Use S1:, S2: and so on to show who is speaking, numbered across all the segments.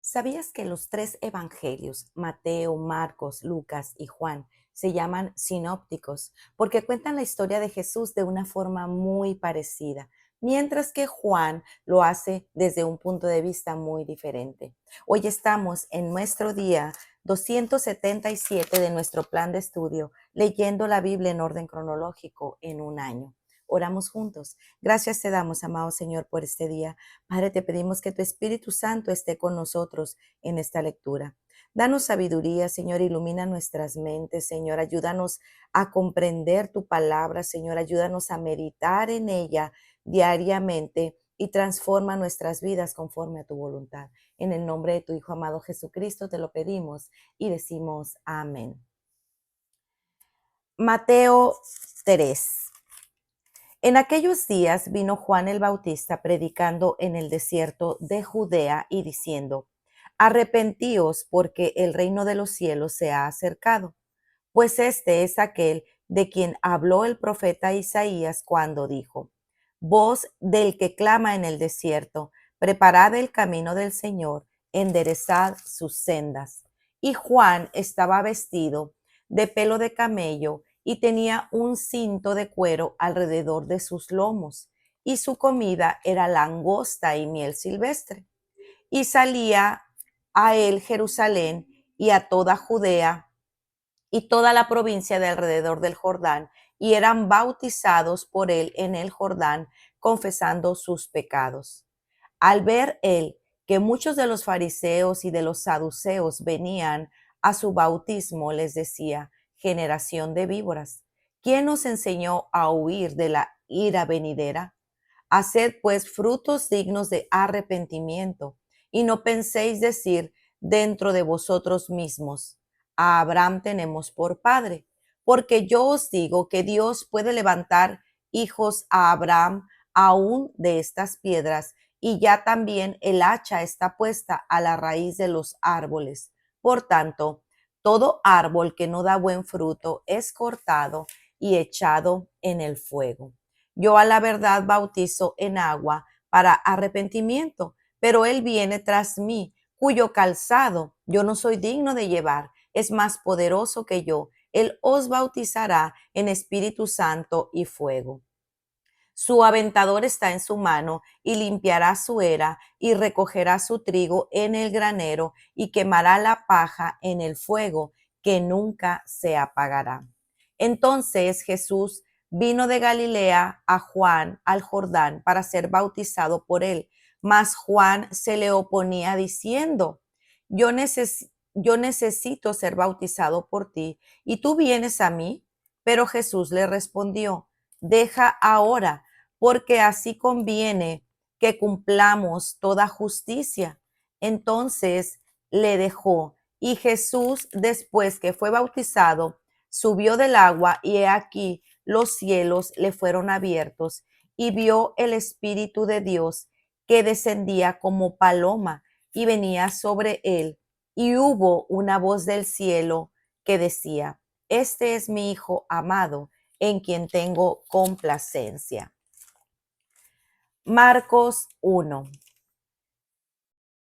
S1: ¿Sabías que los tres evangelios, Mateo, Marcos, Lucas y Juan, se llaman sinópticos porque cuentan la historia de Jesús de una forma muy parecida, mientras que Juan lo hace desde un punto de vista muy diferente? Hoy estamos en nuestro día 277 de nuestro plan de estudio, leyendo la Biblia en orden cronológico en un año. Oramos juntos. Gracias te damos, amado Señor, por este día. Padre, te pedimos que tu Espíritu Santo esté con nosotros en esta lectura. Danos sabiduría, Señor, ilumina nuestras mentes, Señor, ayúdanos a comprender tu palabra, Señor, ayúdanos a meditar en ella diariamente y transforma nuestras vidas conforme a tu voluntad. En el nombre de tu Hijo amado Jesucristo te lo pedimos y decimos amén. Mateo 3. En aquellos días vino Juan el Bautista predicando en el desierto de Judea y diciendo: Arrepentíos, porque el reino de los cielos se ha acercado. Pues este es aquel de quien habló el profeta Isaías cuando dijo: Voz del que clama en el desierto, preparad el camino del Señor, enderezad sus sendas. Y Juan estaba vestido de pelo de camello y tenía un cinto de cuero alrededor de sus lomos, y su comida era langosta y miel silvestre. Y salía a él Jerusalén y a toda Judea y toda la provincia de alrededor del Jordán, y eran bautizados por él en el Jordán, confesando sus pecados. Al ver él que muchos de los fariseos y de los saduceos venían a su bautismo, les decía: generación de víboras, ¿quién os enseñó a huir de la ira venidera? Haced pues frutos dignos de arrepentimiento, y no penséis decir dentro de vosotros mismos: a Abraham tenemos por padre, porque yo os digo que Dios puede levantar hijos a Abraham aún de estas piedras, y ya también el hacha está puesta a la raíz de los árboles. Por tanto, todo árbol que no da buen fruto es cortado y echado en el fuego. Yo a la verdad bautizo en agua para arrepentimiento, pero él viene tras mí, cuyo calzado yo no soy digno de llevar. Es más poderoso que yo. Él os bautizará en Espíritu Santo y fuego. Su aventador está en su mano, y limpiará su era, y recogerá su trigo en el granero, y quemará la paja en el fuego, que nunca se apagará. Entonces Jesús vino de Galilea a Juan al Jordán para ser bautizado por él. Mas Juan se le oponía diciendo: yo necesito ser bautizado por ti, y tú vienes a mí. Pero Jesús le respondió: deja ahora, porque así conviene que cumplamos toda justicia. Entonces le dejó, y Jesús, después que fue bautizado, subió del agua, y he aquí los cielos le fueron abiertos, y vio el Espíritu de Dios que descendía como paloma y venía sobre él. Y hubo una voz del cielo que decía: Este es mi Hijo amado, en quien tengo complacencia. Marcos 1.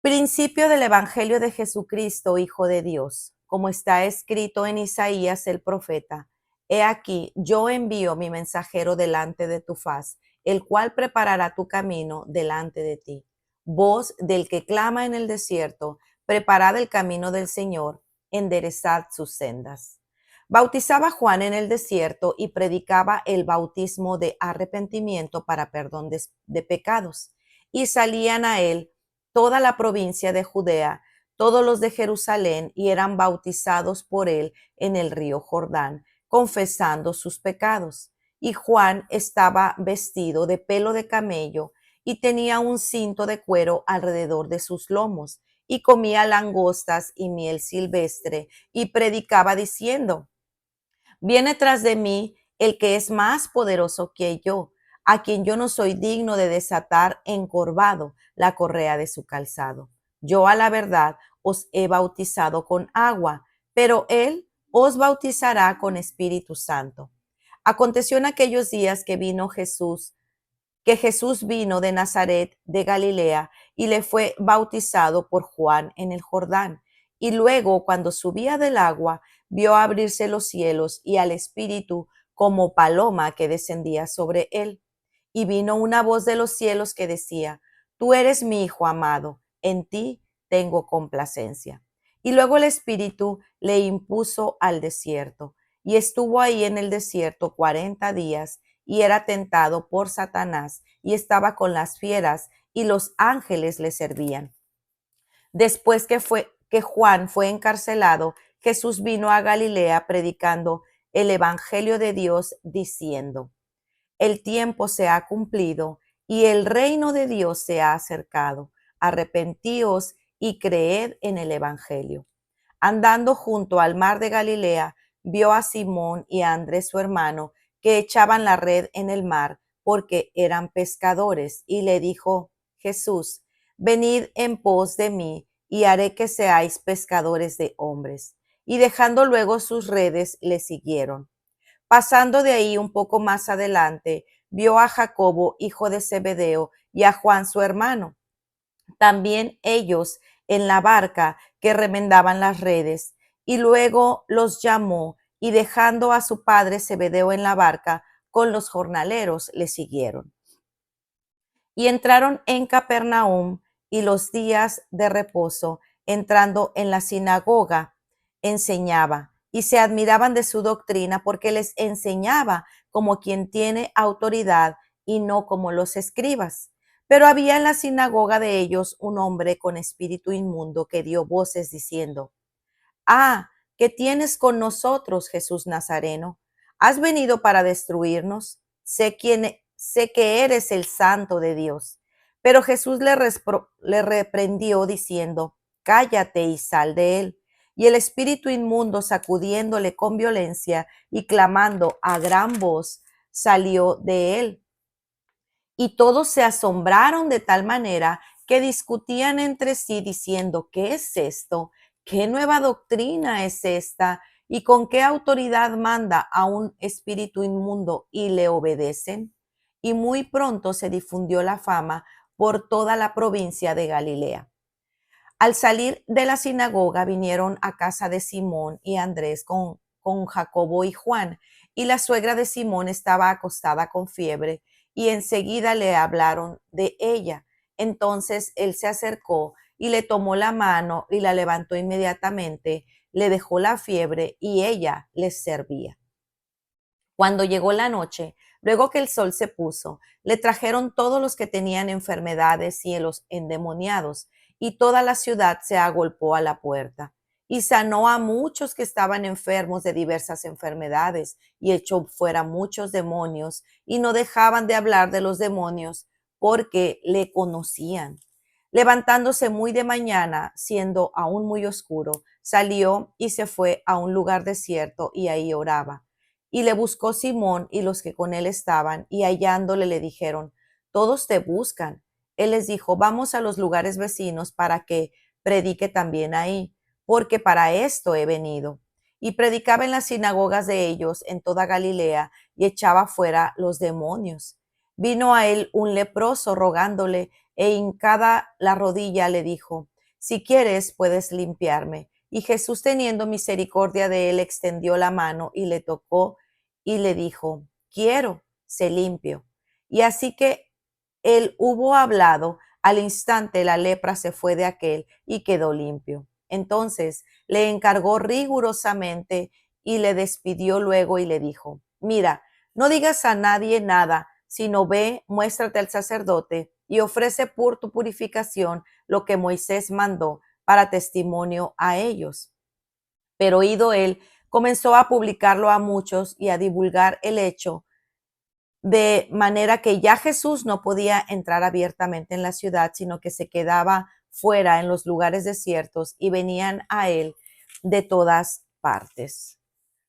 S1: Principio del Evangelio de Jesucristo, Hijo de Dios, como está escrito en Isaías el profeta: He aquí, yo envío mi mensajero delante de tu faz, el cual preparará tu camino delante de ti. Voz del que clama en el desierto: preparad el camino del Señor, enderezad sus sendas. Bautizaba Juan en el desierto y predicaba el bautismo de arrepentimiento para perdón de pecados. Y salían a él toda la provincia de Judea, todos los de Jerusalén, y eran bautizados por él en el río Jordán, confesando sus pecados. Y Juan estaba vestido de pelo de camello y tenía un cinto de cuero alrededor de sus lomos, y comía langostas y miel silvestre, y predicaba diciendo: Viene tras de mí el que es más poderoso que yo, a quien yo no soy digno de desatar encorvado la correa de su calzado. Yo a la verdad os he bautizado con agua, pero él os bautizará con Espíritu Santo. Aconteció en aquellos días que vino Jesús que Jesús vino de Nazaret de Galilea y le fue bautizado por Juan en el Jordán. Y luego, cuando subía del agua, vio abrirse los cielos y al Espíritu como paloma que descendía sobre él. Y vino una voz de los cielos que decía: Tú eres mi Hijo amado, en ti tengo complacencia. Y luego el Espíritu le impuso al desierto, y estuvo ahí en el desierto 40 días, y era tentado por Satanás, y estaba con las fieras, y los ángeles le servían. Después que Juan fue encarcelado, Jesús vino a Galilea predicando el evangelio de Dios, diciendo: El tiempo se ha cumplido y el reino de Dios se ha acercado. Arrepentíos y creed en el evangelio. Andando junto al mar de Galilea, vio a Simón y a Andrés su hermano, que echaban la red en el mar, porque eran pescadores, y le dijo Jesús: Venid en pos de mí, y haré que seáis pescadores de hombres. Y dejando luego sus redes, le siguieron. Pasando de ahí un poco más adelante, vio a Jacobo, hijo de Zebedeo, y a Juan su hermano, también ellos en la barca, que remendaban las redes, y luego los llamó, y dejando a su padre Zebedeo en la barca con los jornaleros, le siguieron. Y entraron en Capernaum, y los días de reposo, entrando en la sinagoga, enseñaba, y se admiraban de su doctrina, porque les enseñaba como quien tiene autoridad y no como los escribas. Pero había en la sinagoga de ellos un hombre con espíritu inmundo, que dio voces diciendo: ¿Qué tienes con nosotros, Jesús Nazareno? ¿Has venido para destruirnos? Sé que eres el Santo de Dios. Pero Jesús le reprendió diciendo: Cállate y sal de él. Y el espíritu inmundo, sacudiéndole con violencia y clamando a gran voz, salió de él. Y todos se asombraron de tal manera que discutían entre sí diciendo: ¿Qué es esto? ¿Qué nueva doctrina es esta? ¿Y con qué autoridad manda a un espíritu inmundo y le obedecen? Y muy pronto se difundió la fama por toda la provincia de Galilea. Al salir de la sinagoga, vinieron a casa de Simón y Andrés con Jacobo y Juan, y la suegra de Simón estaba acostada con fiebre, y enseguida le hablaron de ella. Entonces él se acercó y le tomó la mano y la levantó inmediatamente, le dejó la fiebre y ella les servía. Cuando llegó la noche, luego que el sol se puso, le trajeron todos los que tenían enfermedades y los endemoniados, y toda la ciudad se agolpó a la puerta. Y sanó a muchos que estaban enfermos de diversas enfermedades, y echó fuera muchos demonios, y no dejaban de hablar de los demonios, porque le conocían. Levantándose muy de mañana, siendo aún muy oscuro, salió y se fue a un lugar desierto, y ahí oraba. Y le buscó Simón y los que con él estaban, y hallándole le dijeron: Todos te buscan. Él les dijo: Vamos a los lugares vecinos para que predique también ahí, porque para esto he venido. Y predicaba en las sinagogas de ellos en toda Galilea, y echaba fuera los demonios. Vino a él un leproso rogándole, e hincada la rodilla le dijo: Si quieres, puedes limpiarme. Y Jesús, teniendo misericordia de él, extendió la mano y le tocó, y le dijo: Quiero, sé limpio. Y así que él hubo hablado, al instante la lepra se fue de aquel y quedó limpio. Entonces le encargó rigurosamente y le despidió luego y le dijo: Mira, no digas a nadie nada, sino ve, muéstrate al sacerdote y ofrece por tu purificación lo que Moisés mandó para testimonio a ellos. Pero oído él, comenzó a publicarlo a muchos y a divulgar el hecho, de manera que ya Jesús no podía entrar abiertamente en la ciudad, sino que se quedaba fuera en los lugares desiertos, y venían a él de todas partes.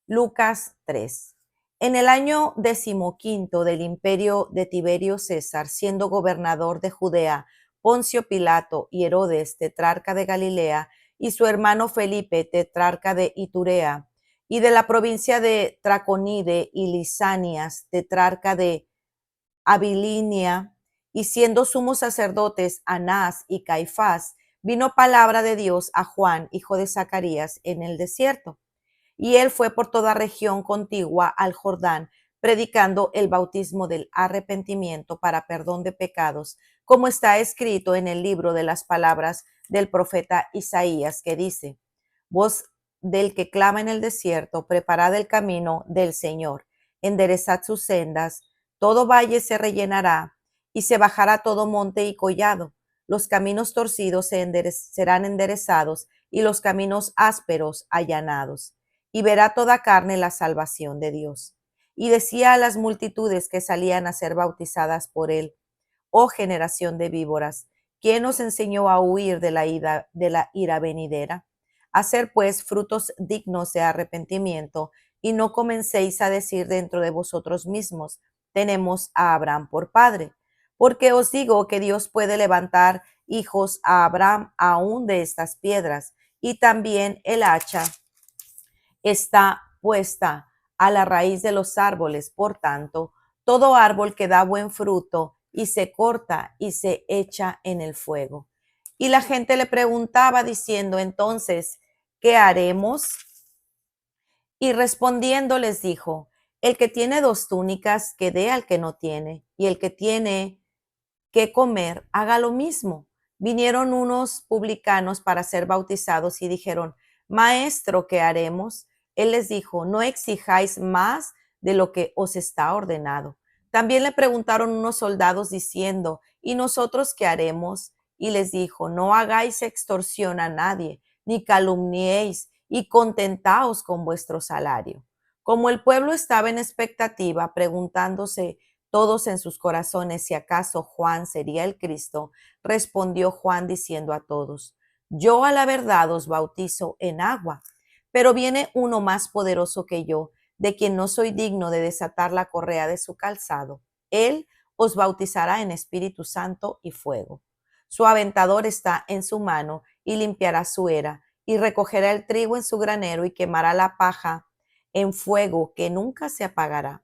S1: Lucas 3. En el año 15 del imperio de Tiberio César, siendo gobernador de Judea Poncio Pilato y Herodes, tetrarca de Galilea, y su hermano Felipe, tetrarca de Iturea, y de la provincia de Traconide, y Lisanias, tetrarca de Abilinia, y siendo sumos sacerdotes Anás y Caifás, vino palabra de Dios a Juan, hijo de Zacarías, en el desierto. Y él fue por toda región contigua al Jordán, predicando el bautismo del arrepentimiento para perdón de pecados, como está escrito en el libro de las palabras del profeta Isaías, que dice: voz del que clama en el desierto, preparad el camino del Señor, enderezad sus sendas, todo valle se rellenará y se bajará todo monte y collado. Los caminos torcidos serán enderezados y los caminos ásperos allanados, y verá toda carne la salvación de Dios. Y decía a las multitudes que salían a ser bautizadas por él: oh generación de víboras, ¿quién os enseñó a huir de la ira venidera? Hacer pues frutos dignos de arrepentimiento, y no comencéis a decir dentro de vosotros mismos: tenemos a Abraham por padre. Porque os digo que Dios puede levantar hijos a Abraham aún de estas piedras. Y también el hacha está puesta a la raíz de los árboles. Por tanto, todo árbol que da buen fruto y se corta y se echa en el fuego. Y la gente le preguntaba diciendo: entonces, ¿qué haremos? Y respondiendo les dijo: el que tiene 2 túnicas, que dé al que no tiene, y el que tiene que comer, haga lo mismo. Vinieron unos publicanos para ser bautizados y dijeron: Maestro, ¿qué haremos? Él les dijo: no exijáis más de lo que os está ordenado. También le preguntaron unos soldados diciendo: ¿y nosotros qué haremos? Y les dijo: no hagáis extorsión a nadie, ni calumniéis, y contentaos con vuestro salario. Como el pueblo estaba en expectativa, preguntándose todos en sus corazones si acaso Juan sería el Cristo, respondió Juan diciendo a todos: yo a la verdad os bautizo en agua, pero viene uno más poderoso que yo, de quien no soy digno de desatar la correa de su calzado. Él os bautizará en Espíritu Santo y fuego. Su aventador está en su mano y limpiará su era, y recogerá el trigo en su granero y quemará la paja en fuego que nunca se apagará.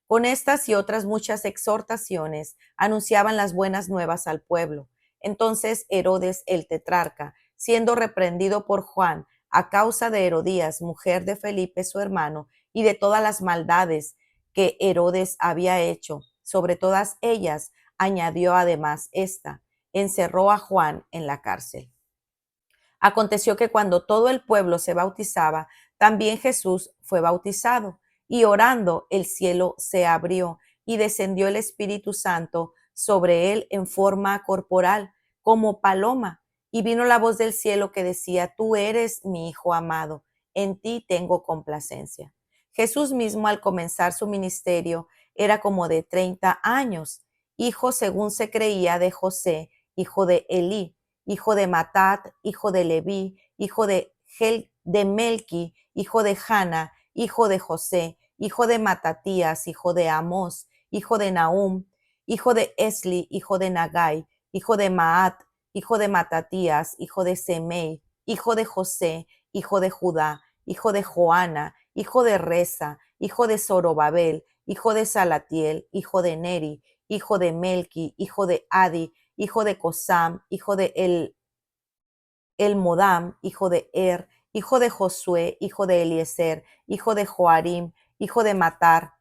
S1: Con estas y otras muchas exhortaciones anunciaban las buenas nuevas al pueblo. Entonces Herodes el tetrarca, siendo reprendido por Juan a causa de Herodías, mujer de Felipe su hermano, y de todas las maldades que Herodes había hecho, sobre todas ellas añadió además esta: encerró a Juan en la cárcel. Aconteció que cuando todo el pueblo se bautizaba, también Jesús fue bautizado, y orando el cielo se abrió y descendió el Espíritu Santo sobre él en forma corporal, como paloma, y vino la voz del cielo que decía: tú eres mi Hijo amado, en ti tengo complacencia. Jesús mismo, al comenzar su ministerio, era como de 30 años, hijo, según se creía, de José, hijo de Elí, hijo de Matat, hijo de Leví, hijo de Melqui, hijo de Jana, hijo de José, hijo de Matatías, hijo de Amós, hijo de Nahum, hijo de Esli, hijo de Nagai, hijo de Maat, hijo de Matatías, hijo de Semei, hijo de José, hijo de Judá, hijo de Joana, hijo de Reza, hijo de Zorobabel, hijo de Salatiel, hijo de Neri, hijo de Melqui, hijo de Adi, hijo de Cosam, hijo de Elmodam, hijo de hijo de Josué, hijo de Eliezer, hijo de Joarim, hijo de Matar,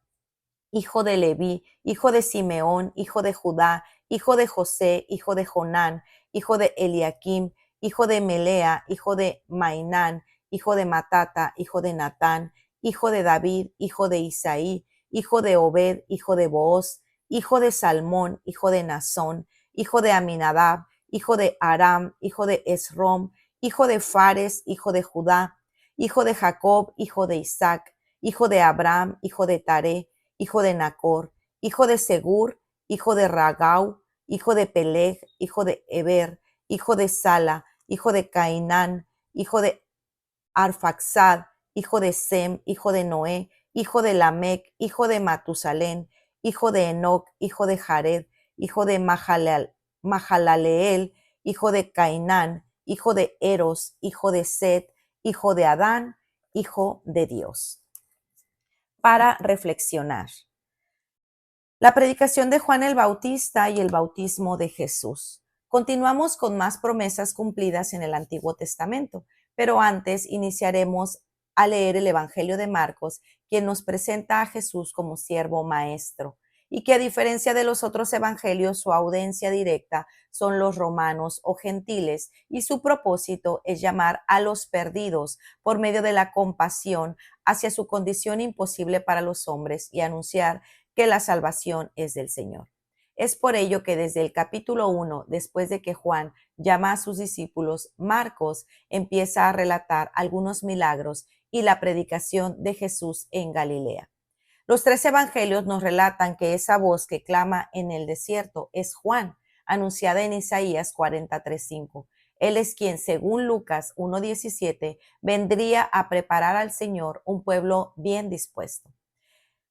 S1: hijo de Leví, hijo de Simeón, hijo de Judá, hijo de José, hijo de Jonán, hijo de Eliakim, hijo de Melea, hijo de Mainán, hijo de Matata, hijo de Natán, hijo de David, hijo de Isaí, hijo de Obed, hijo de Booz, hijo de Salmón, hijo de Nazón, hijo de Aminadab, hijo de Aram, hijo de Esrom, hijo de Fares, hijo de Judá, hijo de Jacob, hijo de Isaac, hijo de Abraham, hijo de Taré, hijo de Nacor, hijo de Segur, hijo de Ragau, hijo de Peleg, hijo de Eber, hijo de Sala, hijo de Cainán, hijo de Arfaxad, hijo de Sem, hijo de Noé, hijo de Lamec, hijo de Matusalén, hijo de Enoc, hijo de Jared, hijo de Mahalaleel, hijo de Cainán, hijo de Eros, hijo de Set, hijo de Adán, hijo de Dios. Para reflexionar. La predicación de Juan el Bautista y el bautismo de Jesús. Continuamos con más promesas cumplidas en el Antiguo Testamento, pero antes iniciaremos a leer el Evangelio de Marcos, quien nos presenta a Jesús como siervo maestro, y que a diferencia de los otros evangelios, su audiencia directa son los romanos o gentiles, y su propósito es llamar a los perdidos por medio de la compasión hacia su condición imposible para los hombres y anunciar que la salvación es del Señor. Es por ello que desde el capítulo 1, después de que Juan llama a sus discípulos, Marcos empieza a relatar algunos milagros y la predicación de Jesús en Galilea. Los tres evangelios nos relatan que esa voz que clama en el desierto es Juan, anunciada en Isaías 43:5. Él es quien, según Lucas 1:17, vendría a preparar al Señor un pueblo bien dispuesto.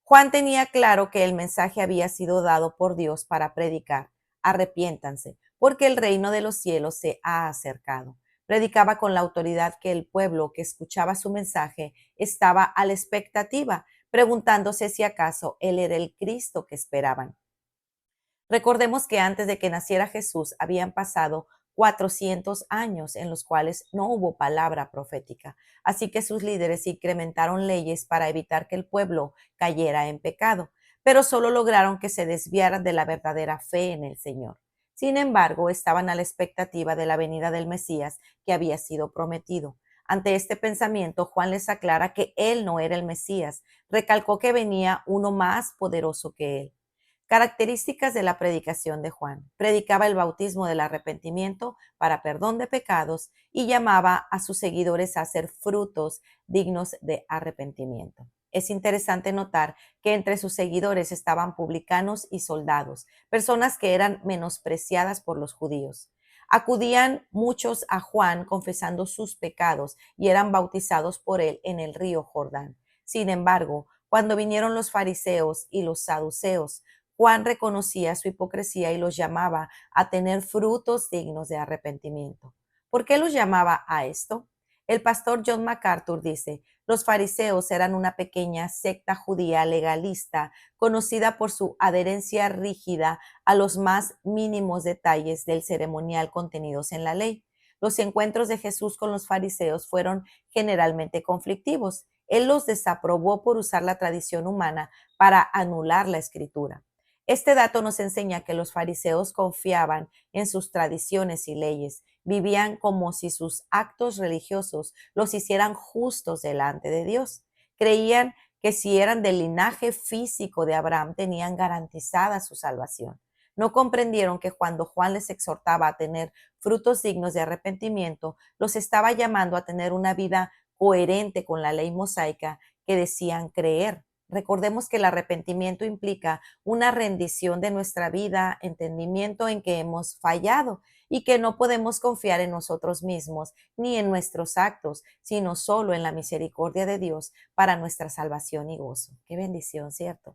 S1: Juan tenía claro que el mensaje había sido dado por Dios para predicar: arrepiéntanse, porque el reino de los cielos se ha acercado. Predicaba con la autoridad que el pueblo que escuchaba su mensaje estaba a la expectativa, preguntándose si acaso él era el Cristo que esperaban. Recordemos que antes de que naciera Jesús habían pasado 400 años en los cuales no hubo palabra profética, así que sus líderes incrementaron leyes para evitar que el pueblo cayera en pecado, pero solo lograron que se desviaran de la verdadera fe en el Señor. Sin embargo, estaban a la expectativa de la venida del Mesías que había sido prometido. Ante este pensamiento, Juan les aclara que él no era el Mesías, recalcó que venía uno más poderoso que él. Características de la predicación de Juan. Predicaba el bautismo del arrepentimiento para perdón de pecados y llamaba a sus seguidores a hacer frutos dignos de arrepentimiento. Es interesante notar que entre sus seguidores estaban publicanos y soldados, personas que eran menospreciadas por los judíos. Acudían muchos a Juan confesando sus pecados y eran bautizados por él en el río Jordán. Sin embargo, cuando vinieron los fariseos y los saduceos, Juan reconocía su hipocresía y los llamaba a tener frutos dignos de arrepentimiento. ¿Por qué los llamaba a esto? El pastor John MacArthur dice: los fariseos eran una pequeña secta judía legalista conocida por su adherencia rígida a los más mínimos detalles del ceremonial contenidos en la ley. Los encuentros de Jesús con los fariseos fueron generalmente conflictivos. Él los desaprobó por usar la tradición humana para anular la escritura. Este dato nos enseña que los fariseos confiaban en sus tradiciones y leyes, vivían como si sus actos religiosos los hicieran justos delante de Dios. Creían que si eran del linaje físico de Abraham tenían garantizada su salvación. No comprendieron que cuando Juan les exhortaba a tener frutos dignos de arrepentimiento, los estaba llamando a tener una vida coherente con la ley mosaica que decían creer. Recordemos que el arrepentimiento implica una rendición de nuestra vida, entendimiento en que hemos fallado y que no podemos confiar en nosotros mismos ni en nuestros actos, sino solo en la misericordia de Dios para nuestra salvación y gozo. Qué bendición, ¿cierto?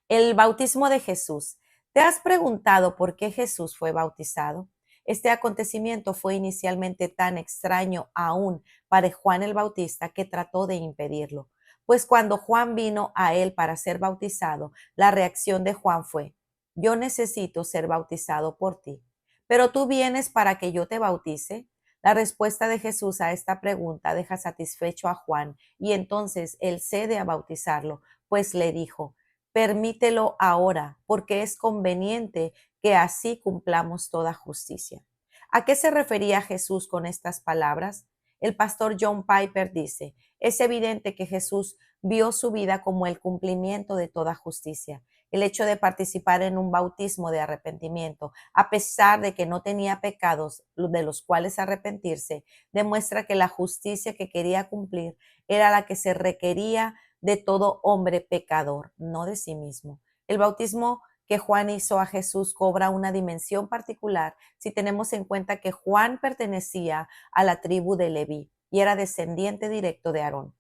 S1: El bautismo de Jesús. ¿Te has preguntado por qué Jesús fue bautizado? Este acontecimiento fue inicialmente tan extraño aún para Juan el Bautista que trató de impedirlo. Pues cuando Juan vino a él para ser bautizado, la reacción de Juan fue: yo necesito ser bautizado por ti, pero tú vienes para que yo te bautice. La respuesta de Jesús a esta pregunta deja satisfecho a Juan y entonces él cede a bautizarlo, pues le dijo: permítelo ahora, porque es conveniente que así cumplamos toda justicia. ¿A qué se refería Jesús con estas palabras? El pastor John Piper dice: es evidente que Jesús vio su vida como el cumplimiento de toda justicia. El hecho de participar en un bautismo de arrepentimiento, a pesar de que no tenía pecados de los cuales arrepentirse, demuestra que la justicia que quería cumplir era la que se requería de todo hombre pecador, no de sí mismo. El bautismo que Juan hizo a Jesús cobra una dimensión particular si tenemos en cuenta que Juan pertenecía a la tribu de Leví y era descendiente directo de Aarón.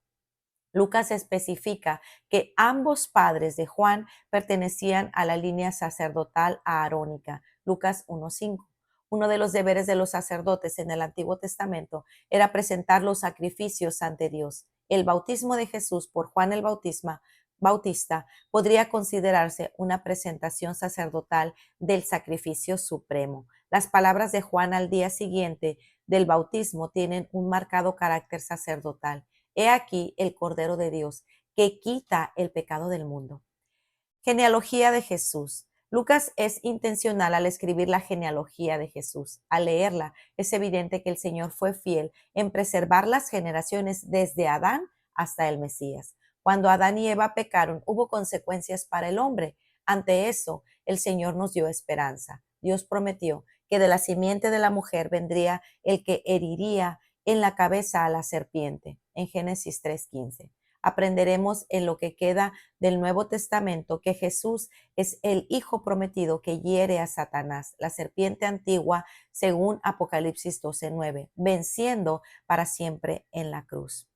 S1: Lucas especifica que ambos padres de Juan pertenecían a la línea sacerdotal arónica. Lucas 1:5. Uno de los deberes de los sacerdotes en el Antiguo Testamento era presentar los sacrificios ante Dios. El bautismo de Jesús por Juan el Bautista Bautista podría considerarse una presentación sacerdotal del sacrificio supremo. Las palabras de Juan al día siguiente del bautismo tienen un marcado carácter sacerdotal. He aquí el Cordero de Dios que quita el pecado del mundo. Genealogía de Jesús. Lucas es intencional al escribir la genealogía de Jesús. Al leerla, es evidente que el Señor fue fiel en preservar las generaciones desde Adán hasta el Mesías. Cuando Adán y Eva pecaron, hubo consecuencias para el hombre. Ante eso, el Señor nos dio esperanza. Dios prometió que de la simiente de la mujer vendría el que heriría en la cabeza a la serpiente, en Génesis 3:15. Aprenderemos en lo que queda del Nuevo Testamento que Jesús es el Hijo prometido que hiere a Satanás, la serpiente antigua, según Apocalipsis 12:9, venciendo para siempre en la cruz.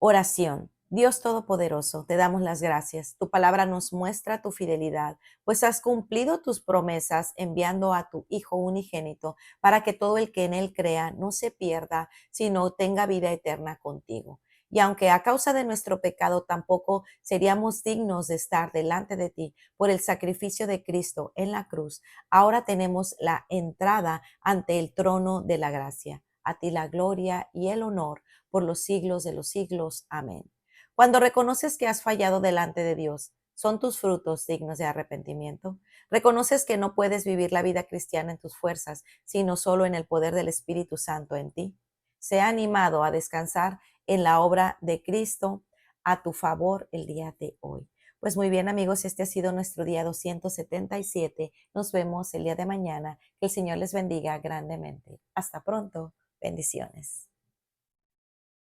S1: Oración. Dios Todopoderoso, te damos las gracias. Tu palabra nos muestra tu fidelidad, pues has cumplido tus promesas enviando a tu Hijo unigénito para que todo el que en él crea no se pierda, sino tenga vida eterna contigo. Y aunque a causa de nuestro pecado tampoco seríamos dignos de estar delante de ti por el sacrificio de Cristo en la cruz, ahora tenemos la entrada ante el trono de la gracia. A ti la gloria y el honor por los siglos de los siglos. Amén. Cuando reconoces que has fallado delante de Dios, ¿son tus frutos dignos de arrepentimiento? ¿Reconoces que no puedes vivir la vida cristiana en tus fuerzas, sino solo en el poder del Espíritu Santo en ti? Sea animado a descansar en la obra de Cristo a tu favor el día de hoy. Pues muy bien, amigos, este ha sido nuestro día 277. Nos vemos el día de mañana. Que el Señor les bendiga grandemente. Hasta pronto. Bendiciones.